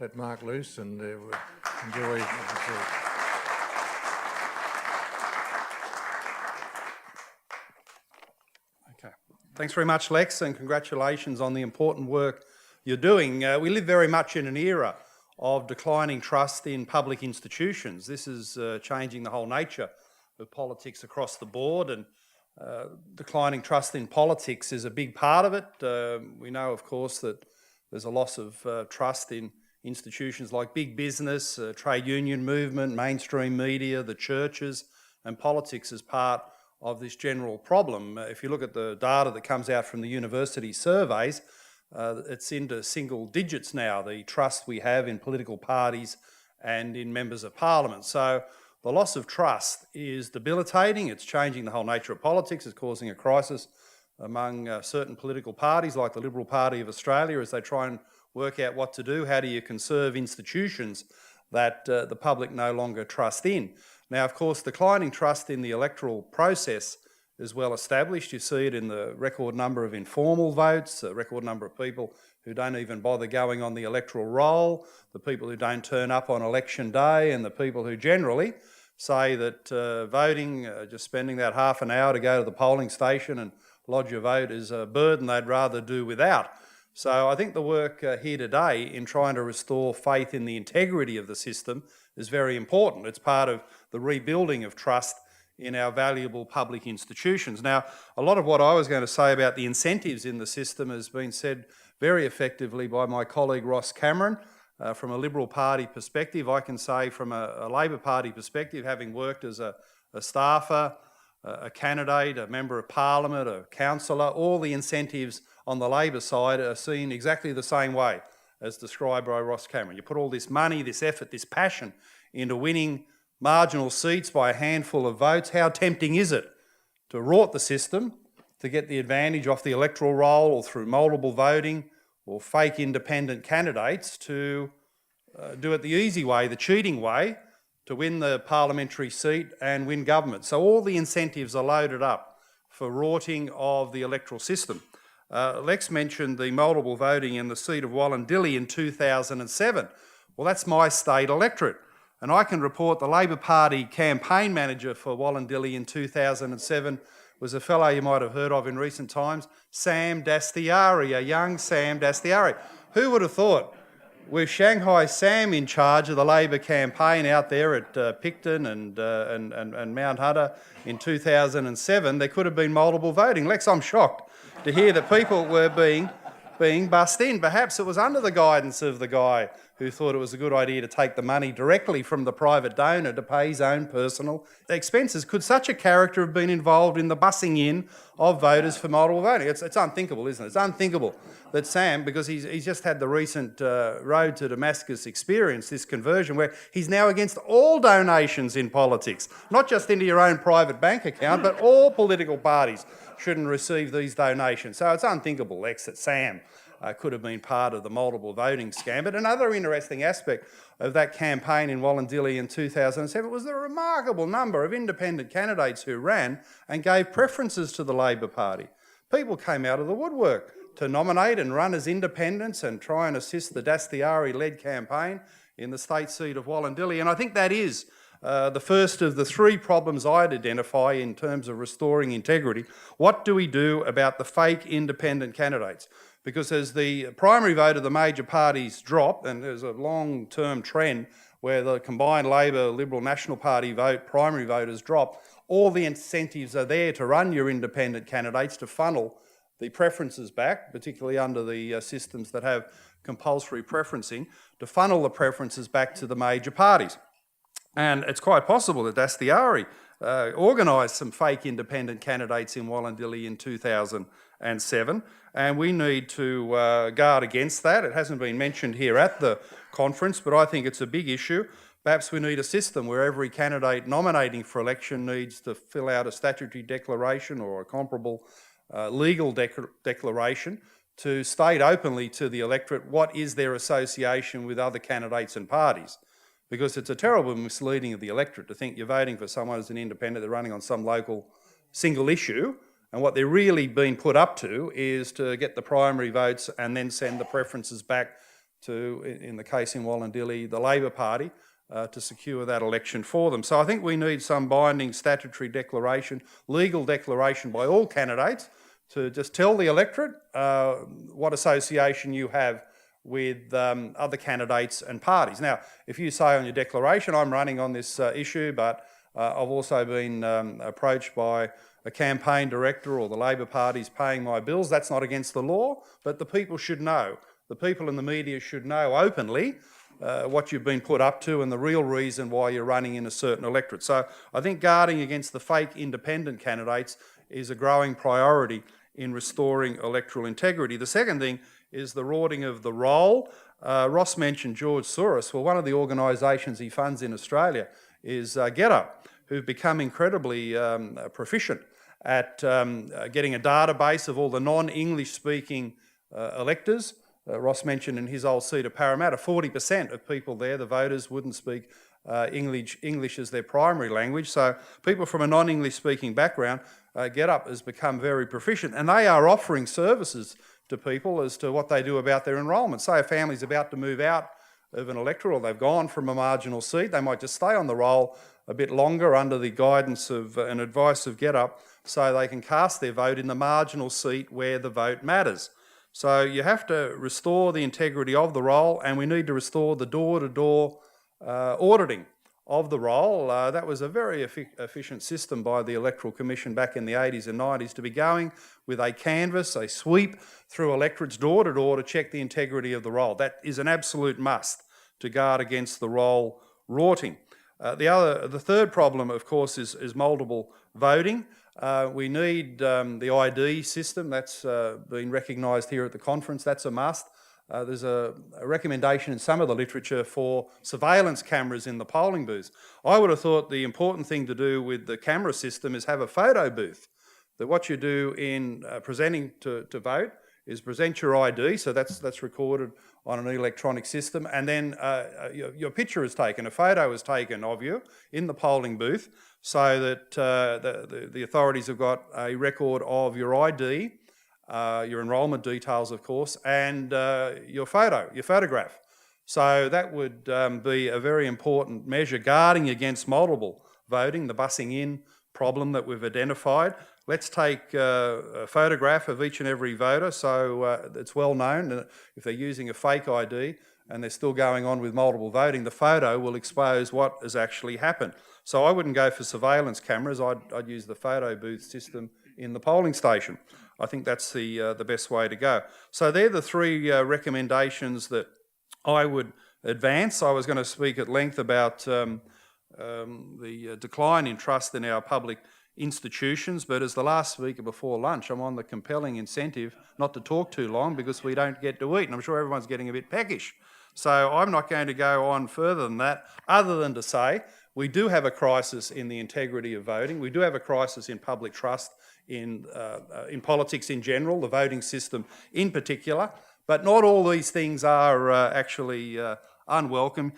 let Mark loose and we'll enjoy the Okay. Thanks very much, Lex, and congratulations on the important work you're doing. We live very much in an era of declining trust in public institutions. This is changing the whole nature of politics across the board, and declining trust in politics is a big part of it. We know, of course, that there's a loss of trust in institutions like big business, trade union movement, mainstream media, the churches, and politics as part of this general problem. If you look at the data that comes out from the university surveys, it's into single digits now, the trust we have in political parties and in members of parliament. So the loss of trust is debilitating. It's changing the whole nature of politics. It's causing a crisis among certain political parties like the Liberal Party of Australia as they try and work out what to do. How do you conserve institutions that the public no longer trust in? Now, of course, declining trust in the electoral process is well established. You see it in the record number of informal votes, a record number of people who don't even bother going on the electoral roll, the people who don't turn up on election day, and the people who generally say that voting, just spending that half an hour to go to the polling station and lodge your vote is a burden they'd rather do without. So I think the work here today in trying to restore faith in the integrity of the system is very important. It's part of the rebuilding of trust in our valuable public institutions. Now, a lot of what I was going to say about the incentives in the system has been said very effectively by my colleague Ross Cameron. From a Liberal Party perspective, I can say from a Labor Party perspective, having worked as a staffer, a candidate, a member of Parliament, a councillor, all the incentives on the Labor side are seen exactly the same way as described by Ross Cameron. You put all this money, this effort, this passion into winning marginal seats by a handful of votes. How tempting is it to rort the system, to get the advantage off the electoral roll or through multiple voting or fake independent candidates, to do it the easy way, the cheating way, to win the parliamentary seat and win government. So all the incentives are loaded up for rorting of the electoral system. Lex mentioned the multiple voting in the seat of Wallandilly in 2007. Well, that's my state electorate. And I can report the Labor Party campaign manager for Wallandilly in 2007 was a fellow you might have heard of in recent times, Sam Dastyari, a young Sam Dastyari. Who would have thought, with Shanghai Sam in charge of the Labor campaign out there at Picton and Mount Hunter in 2007, there could have been multiple voting. Lex, I'm shocked to hear that people were being bussed in. Perhaps it was under the guidance of the guy who thought it was a good idea to take the money directly from the private donor to pay his own personal expenses. Could such a character have been involved in the bussing in of voters for multiple voting? It's unthinkable, isn't it? It's unthinkable that Sam, because he's just had the recent road to Damascus experience, this conversion, where he's now against all donations in politics, not just into your own private bank account, but all political parties shouldn't receive these donations. So it's unthinkable, Lex, that Sam could have been part of the multiple voting scam. But another interesting aspect of that campaign in Wallandilly in 2007 was the remarkable number of independent candidates who ran and gave preferences to the Labor Party. People came out of the woodwork to nominate and run as independents and try and assist the Dastyari-led campaign in the state seat of Wallandilly. And I think that is the first of the three problems I'd identify in terms of restoring integrity. What do we do about the fake independent candidates? Because as the primary vote of the major parties drop, and there's a long-term trend where the combined Labor, Liberal, National Party vote, primary voters drop, all the incentives are there to run your independent candidates to funnel the preferences back, particularly under the systems that have compulsory preferencing, to funnel the preferences back to the major parties. And it's quite possible that Dastyari organised some fake independent candidates in Wallandilly in 2007, and we need to guard against that. It hasn't been mentioned here at the conference, but I think it's a big issue. Perhaps we need a system where every candidate nominating for election needs to fill out a statutory declaration or a comparable legal declaration to state openly to the electorate what is their association with other candidates and parties. Because it's a terrible misleading of the electorate to think you're voting for someone as an independent, they're running on some local single issue, and what they're really being put up to is to get the primary votes and then send the preferences back to, in the case in Wallandilly, the Labor Party, to secure that election for them. So I think we need some binding statutory declaration, legal declaration by all candidates to just tell the electorate what association you have with other candidates and parties. Now, if you say on your declaration, I'm running on this issue, but I've also been approached by a campaign director or the Labor Party's paying my bills, that's not against the law, but the people should know. The people in the media should know openly what you've been put up to and the real reason why you're running in a certain electorate. So I think guarding against the fake independent candidates is a growing priority in restoring electoral integrity. The second thing is the rorting of the roll. Ross mentioned George Soros. Well, one of the organisations he funds in Australia is GetUp, who've become incredibly proficient at getting a database of all the non-English speaking electors. Ross mentioned in his old seat of Parramatta, 40% of people there, the voters, wouldn't speak English as their primary language. So people from a non-English speaking background, GetUp has become very proficient, and they are offering services to people as to what they do about their enrolment. Say a family's about to move out of an electorate, or they've gone from a marginal seat, they might just stay on the roll a bit longer under the guidance of and advice of GetUp so they can cast their vote in the marginal seat where the vote matters. So you have to restore the integrity of the roll, and we need to restore the door-to-door auditing of the roll. That was a very efficient system by the Electoral Commission back in the 80s and 90s, to be going with a canvass, a sweep through electorates door-to-door to check the integrity of the roll. That is an absolute must to guard against the roll rorting. The third problem, of course, is multiple voting. We need the ID system. That's been recognised here at the conference. That's a must. There's a recommendation in some of the literature for surveillance cameras in the polling booths. I would have thought the important thing to do with the camera system is have a photo booth. That what you do in presenting to vote is present your ID, so that's recorded on an electronic system, and then your picture is taken, a photo is taken of you in the polling booth, so that the authorities have got a record of your ID, your enrolment details, of course, and your photograph. So that would be a very important measure guarding against multiple voting, the bussing in problem that we've identified. Let's take a photograph of each and every voter so it's well known that if they're using a fake ID and they're still going on with multiple voting, the photo will expose what has actually happened. So I wouldn't go for surveillance cameras, I'd use the photo booth system in the polling station. I think that's the best way to go. So they're the three recommendations that I would advance. I was going to speak at length about the decline in trust in our public institutions, but as the last speaker before lunch, I'm on the compelling incentive not to talk too long because we don't get to eat, and I'm sure everyone's getting a bit peckish. So I'm not going to go on further than that, other than to say we do have a crisis in the integrity of voting. We do have a crisis in public trust in politics in general, the voting system in particular, but not all these things are actually unwelcome.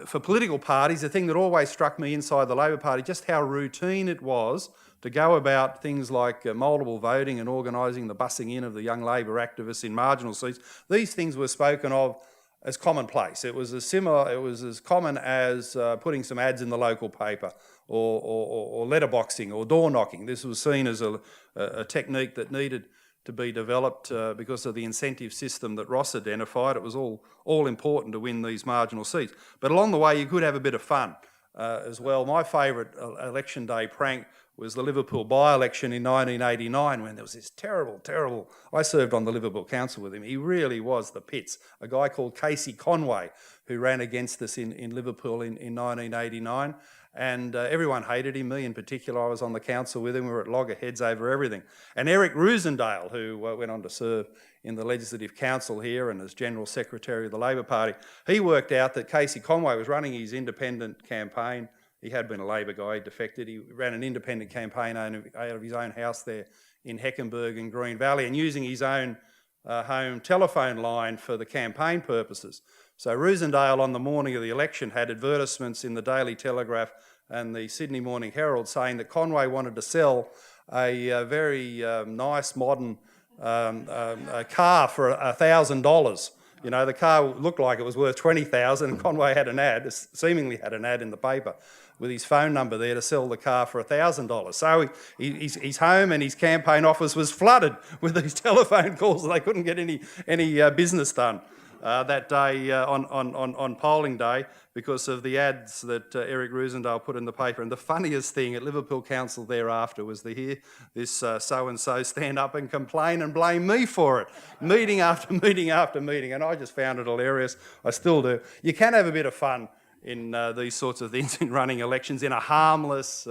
For political parties, the thing that always struck me inside the Labor Party, just how routine it was to go about things like multiple voting and organising the bussing in of the young Labor activists in marginal seats. These things were spoken of as commonplace. It was as common as putting some ads in the local paper or letterboxing or door knocking. This was seen as a technique that needed to be developed because of the incentive system that Ross identified. It was all important to win these marginal seats. But along the way, you could have a bit of fun as well. My favourite election day prank was the Liverpool by-election in 1989 when there was this terrible... I served on the Liverpool Council with him. He really was the pits. A guy called Casey Conway who ran against us in Liverpool in 1989. And everyone hated him, me in particular. I was on the council with him. We were at loggerheads over everything. And Eric Rosendale, who went on to serve in the Legislative Council here and as General Secretary of the Labor Party, he worked out that Casey Conway was running his independent campaign. He had been a Labor guy, he defected. He ran an independent campaign out of his own house there in Heckenberg in Green Valley and using his own home telephone line for the campaign purposes. So Rosendale on the morning of the election had advertisements in the Daily Telegraph and the Sydney Morning Herald saying that Conway wanted to sell a very nice modern car for $1,000 You know, the car looked like it was worth $20,000, and Conway had an ad, seemingly had an ad in the paper with his phone number there to sell the car for $1,000. So his home and his campaign office was flooded with these telephone calls, and they couldn't get any business done that day on polling day because of the ads that Eric Rosendale put in the paper. And the funniest thing at Liverpool Council thereafter was to hear this so-and-so stand up and complain and blame me for it, meeting after meeting after meeting, and I just found it hilarious. I still do. You can have a bit of fun in these sorts of things in running elections in a harmless,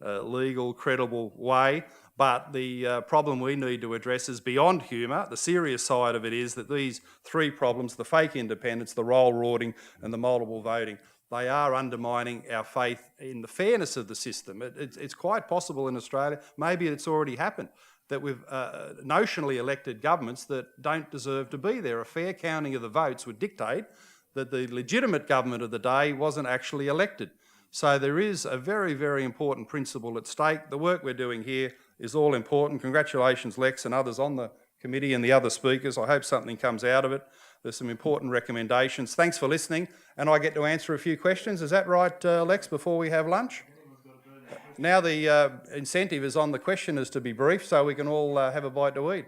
legal, credible way. But the problem we need to address is beyond humour. The serious side of it is that these three problems, the fake independence, the roll rorting and the multiple voting, they are undermining our faith in the fairness of the system. It's quite possible in Australia, maybe it's already happened, that we've notionally elected governments that don't deserve to be there. A fair counting of the votes would dictate that the legitimate government of the day wasn't actually elected. So there is a very, very important principle at stake. The work we're doing here is all important. Congratulations, Lex and others on the committee and the other speakers. I hope something comes out of it. There's some important recommendations. Thanks for listening, and I get to answer a few questions. Is that right, Lex, before we have lunch? Now the incentive is on the questioners to be brief so we can all have a bite to eat.